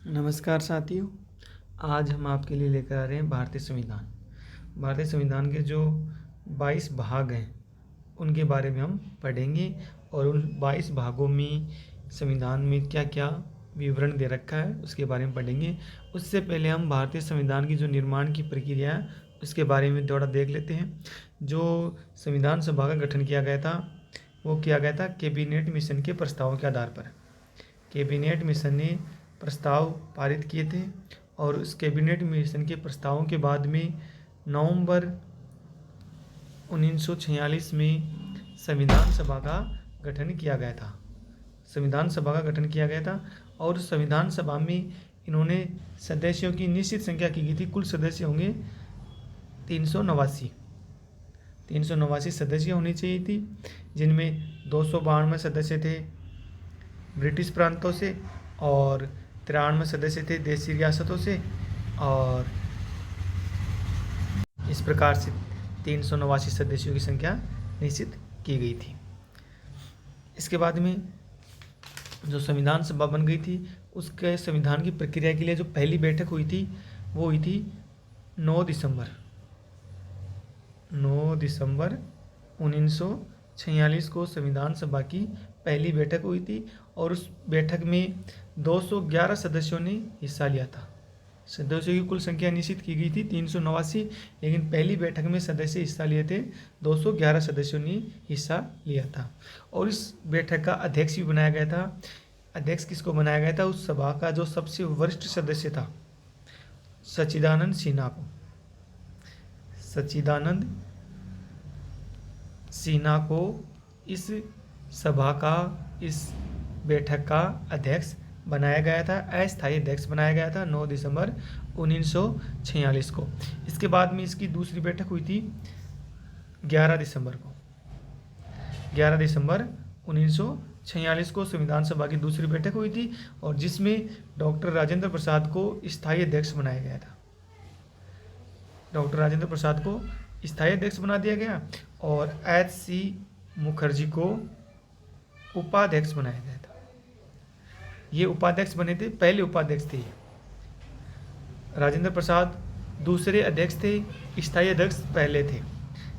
नमस्कार साथियों। आज हम आपके लिए लेकर आ रहे हैं भारतीय संविधान। भारतीय संविधान के जो 22 भाग हैं उनके बारे में हम पढ़ेंगे और उन 22 भागों में संविधान में क्या क्या विवरण दे रखा है उसके बारे में पढ़ेंगे। उससे पहले हम भारतीय संविधान की जो निर्माण की प्रक्रिया है उसके बारे में थोड़ा देख लेते हैं। जो संविधान सभा का गठन किया गया था वो किया गया था कैबिनेट मिशन के प्रस्तावों के आधार पर। कैबिनेट मिशन ने प्रस्ताव पारित किए थे और उस कैबिनेट मिशन के प्रस्तावों के बाद में नवंबर 1946 में संविधान सभा का गठन किया गया था। संविधान सभा का गठन किया गया था और संविधान सभा में इन्होंने सदस्यों की निश्चित संख्या की गई थी। कुल सदस्य होंगे 389 सदस्य होनी चाहिए थी, जिनमें 292 सदस्य थे ब्रिटिश प्रांतों से और 93 सदस्य थे देशी रियासतों से, और इस प्रकार से 389 सदस्यों की संख्या निश्चित की गई थी। इसके बाद में जो संविधान सभा बन गई थी उसके संविधान की प्रक्रिया के लिए जो पहली बैठक हुई थी वो हुई थी 9 दिसंबर 1946 को संविधान सभा की पहली बैठक हुई थी और उस बैठक में 211 सदस्यों ने हिस्सा लिया था। सदस्यों की कुल संख्या निश्चित की गई थी 389, लेकिन पहली बैठक में सदस्य हिस्सा लिए थे 211 सदस्यों ने हिस्सा लिया था। और इस बैठक का अध्यक्ष भी बनाया गया था। अध्यक्ष किसको बनाया गया था? उस सभा का जो सबसे वरिष्ठ सदस्य था सच्चिदानंद सिन्हा को इस सभा का, इस बैठक का अध्यक्ष बनाया गया था, अस्थायी अध्यक्ष बनाया गया था 9 दिसंबर 1946 को। इसके बाद में इसकी दूसरी बैठक हुई थी 11 दिसंबर 1946 को संविधान सभा की दूसरी बैठक हुई थी और जिसमें डॉक्टर राजेंद्र प्रसाद को स्थायी अध्यक्ष बनाया गया था। डॉक्टर राजेंद्र प्रसाद को स्थायी अध्यक्ष बना दिया गया और H.C. मुखर्जी को उपाध्यक्ष बनाया गया था। ये उपाध्यक्ष बने थे, पहले उपाध्यक्ष थे। राजेंद्र प्रसाद दूसरे अध्यक्ष थे, स्थायी अध्यक्ष पहले थे।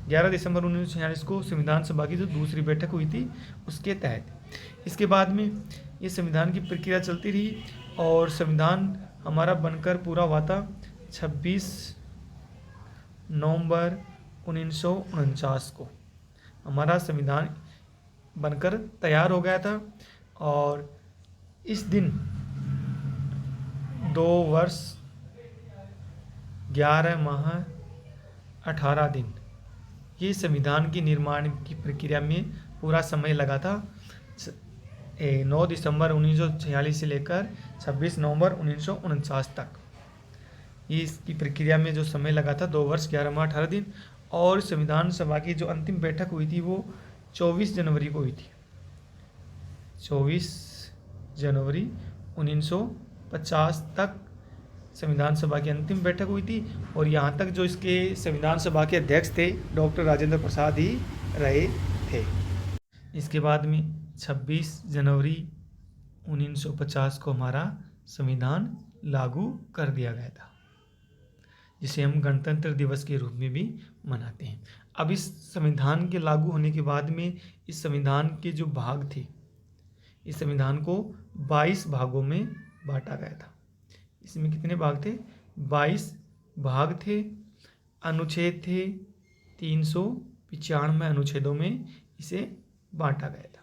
11 दिसंबर 1946 को संविधान सभा की जो दूसरी बैठक हुई थी उसके तहत। इसके बाद में ये संविधान की प्रक्रिया चलती रही और संविधान हमारा बनकर पूरा हुआ था 26 नवंबर 1949 को। हमारा संविधान बनकर तैयार हो गया था और इस दिन 2 वर्ष 11 माह 18 दिन ये संविधान के निर्माण की प्रक्रिया में पूरा समय लगा था। 9 दिसंबर 1946 से लेकर 26 नवंबर 1949 तक ये इसकी प्रक्रिया में जो समय लगा था 2 वर्ष 11 माह 18 दिन। और संविधान सभा की जो अंतिम बैठक हुई थी वो 24 जनवरी को हुई थी। 24 जनवरी 1950 तक संविधान सभा की अंतिम बैठक हुई थी और यहाँ तक जो इसके संविधान सभा के अध्यक्ष थे डॉक्टर राजेंद्र प्रसाद ही रहे थे। इसके बाद में 26 जनवरी 1950 को हमारा संविधान लागू कर दिया गया था, जिसे हम गणतंत्र दिवस के रूप में भी मनाते हैं। अब इस संविधान के लागू होने के बाद में इस संविधान के जो भाग थे, इस संविधान को 22 भागों में बांटा गया था। इसमें कितने भाग थे? 22 भाग थे। अनुच्छेद थे 395 अनुच्छेदों में इसे बांटा गया था।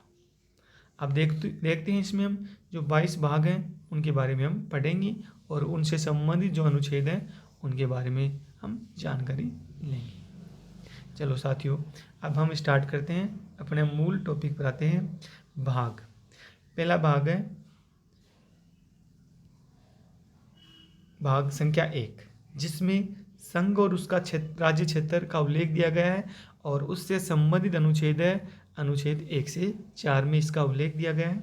अब देखते हैं इसमें हम जो 22 भाग हैं उनके बारे में हम पढ़ेंगे और उनसे संबंधित जो अनुच्छेद हैं उनके बारे में हम जानकारी लेंगे। चलो साथियों, अब हम स्टार्ट करते हैं, अपने मूल टॉपिक पर आते हैं। भाग, पहला भाग है भाग संख्या 1, जिसमें संघ और उसका राज्य क्षेत्र का उल्लेख दिया गया है और उससे संबंधित अनुच्छेद है अनुच्छेद 1 से 4 में इसका उल्लेख दिया गया है।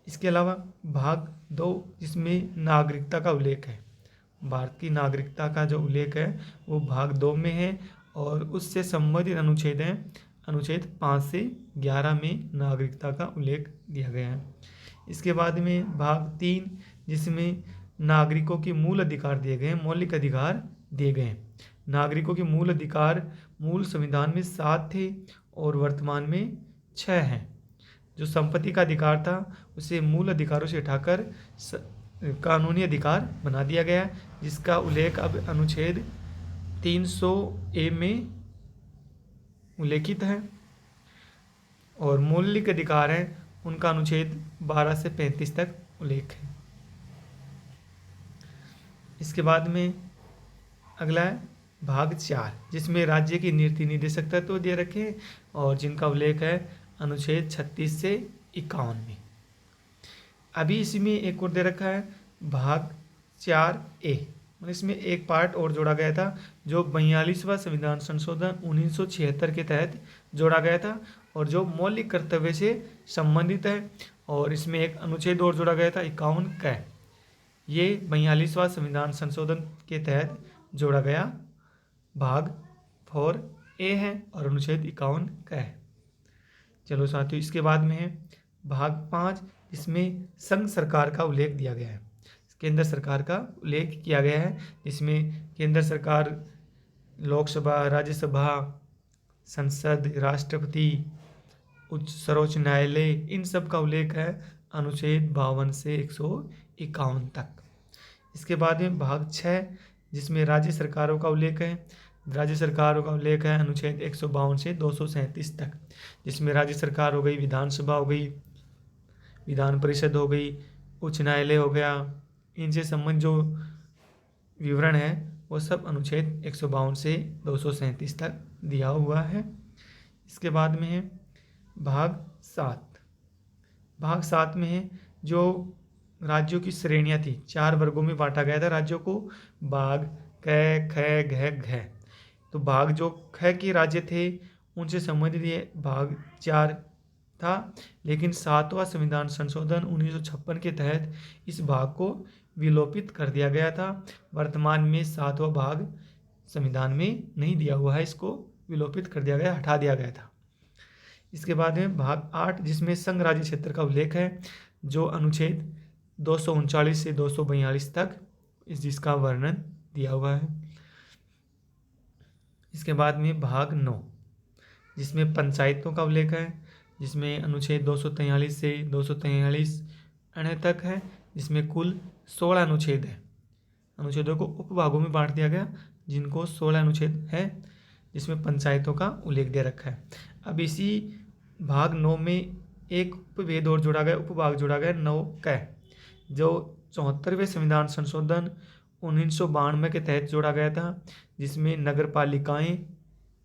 इसके अलावा भाग 2, जिसमें नागरिकता का उल्लेख है। भारत की नागरिकता का जो उल्लेख है वो भाग 2 में है और उससे संबंधित अनुच्छेद हैं अनुच्छेद 5 से 11 में नागरिकता का उल्लेख दिया गया है। इसके बाद में भाग 3, जिसमें नागरिकों के मूल अधिकार दिए गए हैं, मौलिक अधिकार दिए गए हैं। नागरिकों के मूल अधिकार मूल संविधान में 7 थे और वर्तमान में 6 हैं। जो संपत्ति का अधिकार था उसे मूल अधिकारों से हटाकर कानूनी अधिकार बना दिया गया, जिसका उल्लेख अब अनुच्छेद 300A में उल्लेखित है। और मौलिक अधिकार हैं उनका अनुच्छेद 12 से 35 तक उल्लेख है। इसके बाद में अगला है भाग 4, जिसमें राज्य की नीति निर्देशक तत्व दे रखे हैं और जिनका उल्लेख है अनुच्छेद 36 से 51 में। अभी इसमें एक और दे रखा है भाग 4A, इसमें एक पार्ट और जोड़ा गया था जो 42वां संविधान संशोधन 1976 के तहत जोड़ा गया था और जो मौलिक कर्तव्य से संबंधित है। और इसमें एक अनुच्छेद और जोड़ा गया था 51 क। ये 42वां संविधान संशोधन के तहत जोड़ा गया भाग 4A है और अनुच्छेद 51 क है। चलो साथियों, इसके बाद में है भाग 5, जिसमें संघ सरकार का उल्लेख दिया गया है, केंद्र सरकार का उल्लेख किया गया है। इसमें केंद्र सरकार लोकसभा, राज्यसभा, संसद, राष्ट्रपति, उच्च सर्वोच्च न्यायालय, इन सब का उल्लेख है अनुच्छेद 52 से 151 तक। इसके बाद में भाग 6, जिसमें राज्य सरकारों का उल्लेख है। राज्य सरकारों का उल्लेख है अनुच्छेद 152 से 237 तक, जिसमें राज्य सरकार हो गई, विधानसभा हो गई, विधान परिषद हो गई, उच्च न्यायालय हो गया, इनसे संबंधित जो विवरण है वो सब अनुच्छेद 152 से 237 तक दिया हुआ है। इसके बाद में है भाग 7। भाग 7 में है जो राज्यों की श्रेणियाँ थी, 4 वर्गों में बांटा गया था राज्यों को, भाग क, ख, घ। तो भाग जो ख के राज्य थे उनसे संबंधित ये भाग 4 था, लेकिन 7वां संविधान संशोधन 1956 के तहत इस भाग को विलोपित कर दिया गया था। वर्तमान में 7वां भाग संविधान में नहीं दिया हुआ है, इसको विलोपित कर दिया गया, हटा दिया गया था। इसके बाद में भाग 8, जिसमें संघ राज्य क्षेत्र का उल्लेख है, जो अनुच्छेद 239 से 242 तक जिसका वर्णन दिया हुआ है। इसके बाद में भाग 9, जिसमें पंचायतों का उल्लेख है, जिसमें अनुच्छेद 243 से 243 तक है, जिसमें कुल 16 अनुच्छेद है। अनुच्छेदों को उपभागों में बांट दिया गया, जिनको 16 अनुच्छेद है, जिसमें पंचायतों का उल्लेख दे रखा है। अब इसी भाग 9 में एक उपभेद और जोड़ा गया, उपभाग जोड़ा गया 9 क, जो 74वें संविधान संशोधन 1992 के तहत जोड़ा गया था, जिसमें नगर पालिकाएँ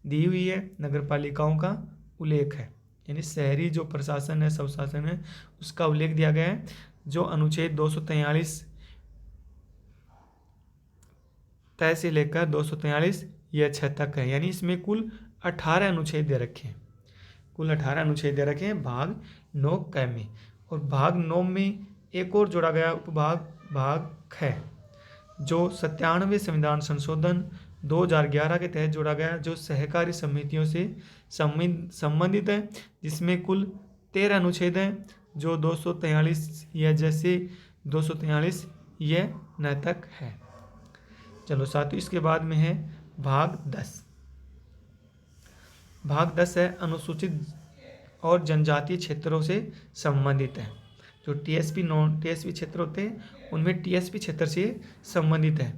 दी हुई है, नगर पालिकाओं का उल्लेख है, यानी शहरी जो प्रशासन है, स्वशासन है, उसका उल्लेख दिया गया है, जो अनुच्छेद 243 तय से लेकर 243 या 6 तक है। यानी इसमें कुल 18 अनुच्छेद दे रखे हैं, कुल 18 अनुच्छेद दे रखे हैं भाग 9 क में। और भाग 9 में एक और जोड़ा गया उपभाग भाग ख, जो 97वें संविधान संशोधन 2011 के तहत जोड़ा गया, जो सहकारी समितियों से संबंधित है, जिसमें कुल 13 अनुच्छेद हैं, जो 243 या जैसे 243 यह न तक है। चलो साथियों, इसके बाद में है भाग 10। भाग 10 है अनुसूचित और जनजातीय क्षेत्रों से संबंधित है। जो टीएसपी नॉन टीएसपी क्षेत्र होते हैं उनमें टीएसपी क्षेत्र से संबंधित है,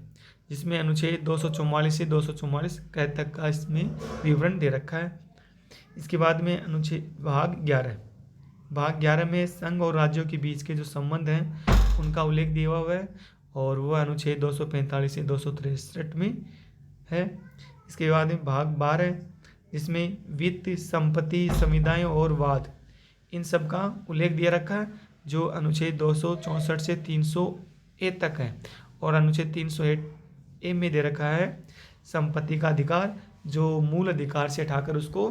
जिसमें अनुच्छेद 244 से 244 तक का इसमें विवरण दे रखा है। इसके बाद में अनुच्छेद भाग 11। भाग 11 में संघ और राज्यों के बीच के जो संबंध हैं उनका उल्लेख दिया हुआ है, और वह अनुच्छेद 245 से 263 में है। इसके बाद में भाग 12, जिसमें वित्त, संपत्ति, संविदाएं और वाद, इन सब का उल्लेख दिया रखा है, जो अनुच्छेद 264 से 300A तक है। और अनुच्छेद 301A में दे रखा है संपत्ति का अधिकार, जो मूल अधिकार से हटाकर उसको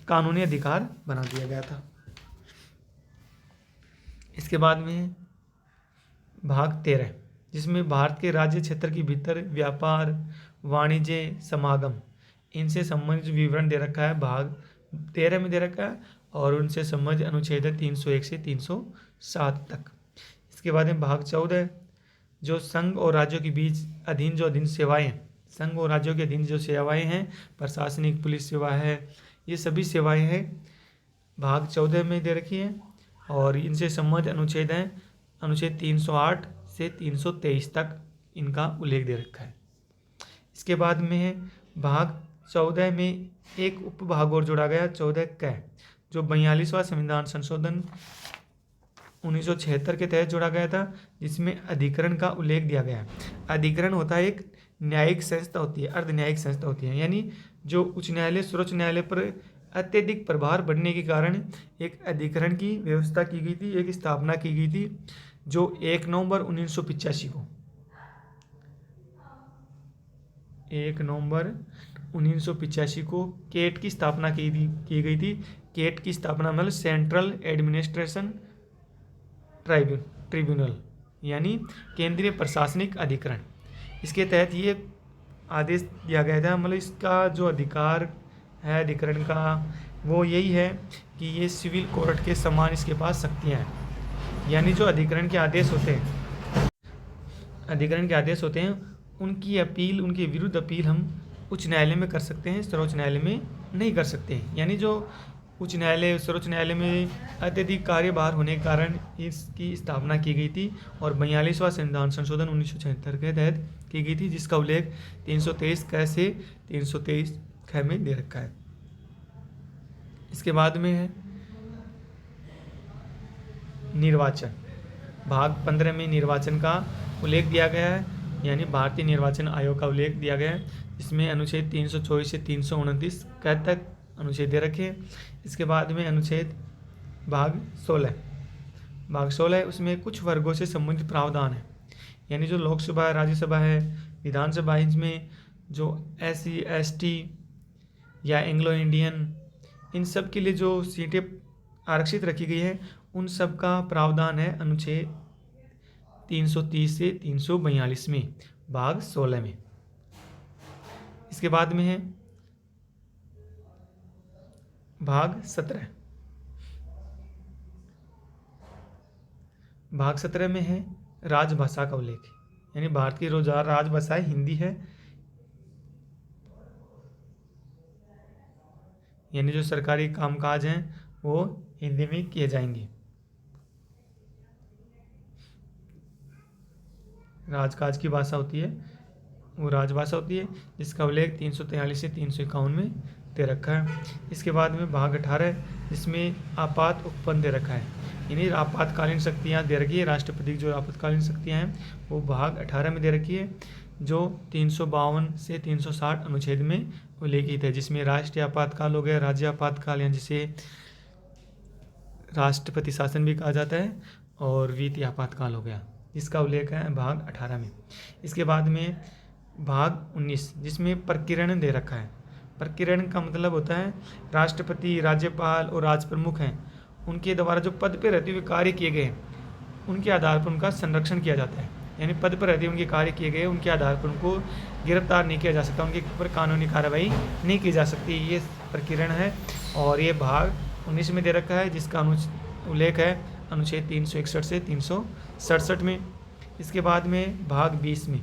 कानूनी अधिकार बना दिया गया था। इसके बाद में भाग 13, जिसमें भारत के राज्य क्षेत्र के भीतर व्यापार, वाणिज्य, समागम, इनसे संबंधित विवरण दे रखा है, भाग 13 में दे रखा है, और उनसे संबंधित अनुच्छेद 301 से 307 तक। इसके बाद में भाग 14, जो संघ और राज्यों के बीच अधीन सेवाएं हैं, संघ और राज्यों के अधीन जो सेवाएं हैं, प्रशासनिक, पुलिस सेवा है, ये सभी सेवाएं हैं, भाग 14 में दे रखी है। और इनसे संबंधित अनुच्छेद हैं, अनुच्छेद 308 से 323 तक इनका उल्लेख दे रखा है। इसके बाद में है भाग 14 में एक उपभाग और जोड़ा गया, 14 क, जो 42वां संविधान संशोधन 1976 के तहत जोड़ा गया था, जिसमें अधिकरण का उल्लेख दिया गया है। अधिकरण होता है, एक न्यायिक संस्था होती है, अर्ध न्यायिक संस्था होती है, यानी जो उच्च न्यायालय, सर्वोच्च न्यायालय पर अत्यधिक प्रभार बढ़ने के कारण एक अधिकरण की व्यवस्था की गई थी, एक स्थापना की गई थी, जो 1 नवंबर 1985 को 1 नवंबर 1985 को केट की स्थापना की गई थी। केट की स्थापना मतलब सेंट्रल एडमिनिस्ट्रेशन ट्रिब्यूनल, यानी केंद्रीय प्रशासनिक अधिकरण। इसके तहत ये आदेश दिया गया था, मतलब इसका जो अधिकार है अधिकरण का वो यही है कि ये सिविल कोर्ट के समान इसके पास शक्तियाँ हैं। यानी जो अधिकरण के आदेश होते हैं उनकी अपील, उनके विरुद्ध अपील हम उच्च न्यायालय में कर सकते हैं, सर्वोच्च न्यायालय में नहीं कर सकते हैं। यानी जो उच्च न्यायालय, सर्वोच्च न्यायालय में अत्यधिक कार्यभार होने के कारण इसकी स्थापना की गई थी और 42वां संविधान संशोधन 1976 के तहत की गई थी, जिसका उल्लेख 323 क से 323 ख में दे रखा है। इसके बाद में है निर्वाचन। भाग 15 में निर्वाचन का उल्लेख दिया गया है, यानी भारतीय निर्वाचन आयोग का उल्लेख दिया गया है, इसमें अनुच्छेद 324 से 329 क तक अनुच्छेद दे रखे हैं। इसके बाद में अनुच्छेद भाग 16 है, उसमें कुछ वर्गों से संबंधित प्रावधान है, यानी जो लोकसभा है, राज्यसभा है, विधानसभा, इसमें जो SC ST या एंग्लो इंडियन, इन सब के लिए जो सीटें आरक्षित रखी गई है, उन सब का प्रावधान है अनुच्छेद 330 से 342 में, भाग 16 में। इसके बाद में है भाग 17। भाग 17 में है राजभाषा का उल्लेख, यानी भारत की रोजगार राजभाषा हिंदी है, यानी जो सरकारी कामकाज हैं वो हिंदी में किए जाएंगे। राजकाज की भाषा होती है वो राजभाषा होती है, जिसका उल्लेख 343 से 351 में दे रखा है। इसके बाद में भाग 18 जिसमें आपात उपबंध दे रखा है, यानी आपातकालीन शक्तियाँ दे रखी है, राष्ट्रपति की जो आपातकालीन शक्तियाँ हैं वो भाग 18 में दे रखी है, जो 352 से 360 अनुच्छेद में उल्लेखित है, जिसमें राष्ट्रीय आपातकाल हो गया, राज्य आपातकाल, या जिसे राष्ट्रपति शासन भी कहा जाता है, और वित्तीय आपातकाल हो गया, जिसका उल्लेख है भाग 18 में। इसके बाद में भाग 19 जिसमें प्रकीर्णन दे रखा है। प्रकीर्णन का मतलब होता है राष्ट्रपति, राज्यपाल और राज प्रमुख हैं, उनके द्वारा जो पद पर रहते हुए कार्य किए गए उनके आधार पर उनका संरक्षण किया जाता है, यानी पद पर रहते हुए उनके कार्य किए गए उनके आधार पर उनको गिरफ्तार नहीं किया जा सकता, उनके ऊपर कानूनी कार्रवाई नहीं की जा सकती, ये प्रकीर्णन है। और ये भाग 19 में दे रखा है, जिसका उल्लेख है अनुच्छेद 361 से 367 में। इसके बाद में भाग 20 में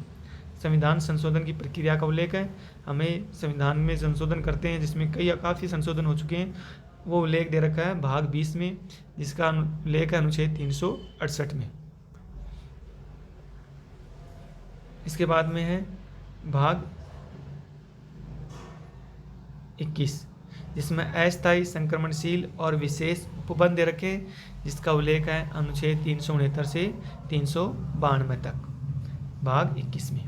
संविधान संशोधन की प्रक्रिया का उल्लेख है। हमें संविधान में संशोधन करते हैं जिसमें काफ़ी संशोधन हो चुके हैं, वो उल्लेख दे रखा है भाग 20 में, जिसका उल्लेख है अनुच्छेद 368 में। इसके बाद में है भाग 21 जिसमें अस्थायी, संक्रमणशील और विशेष उपबंध दे रखे, जिसका उल्लेख है अनुच्छेद 369 से 392 तक, भाग 21 में।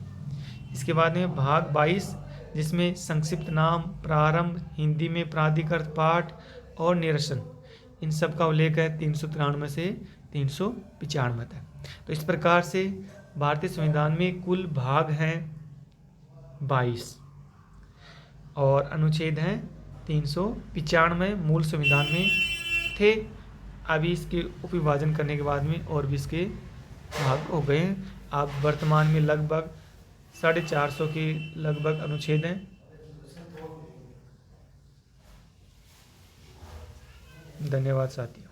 इसके बाद में भाग 22 जिसमें संक्षिप्त नाम, प्रारंभ, हिंदी में प्राधिकृत पाठ और निरसन, इन सब का उल्लेख है 393 से 395 तक। तो इस प्रकार से भारतीय संविधान में कुल भाग हैं 22 और अनुच्छेद हैं 395 मूल संविधान में थे। अभी इसके उपविभाजन करने के बाद में और भी इसके भाग हो गए हैं। अब वर्तमान में लगभग 450 के लगभग अनुच्छेद हैं। धन्यवाद साथियों।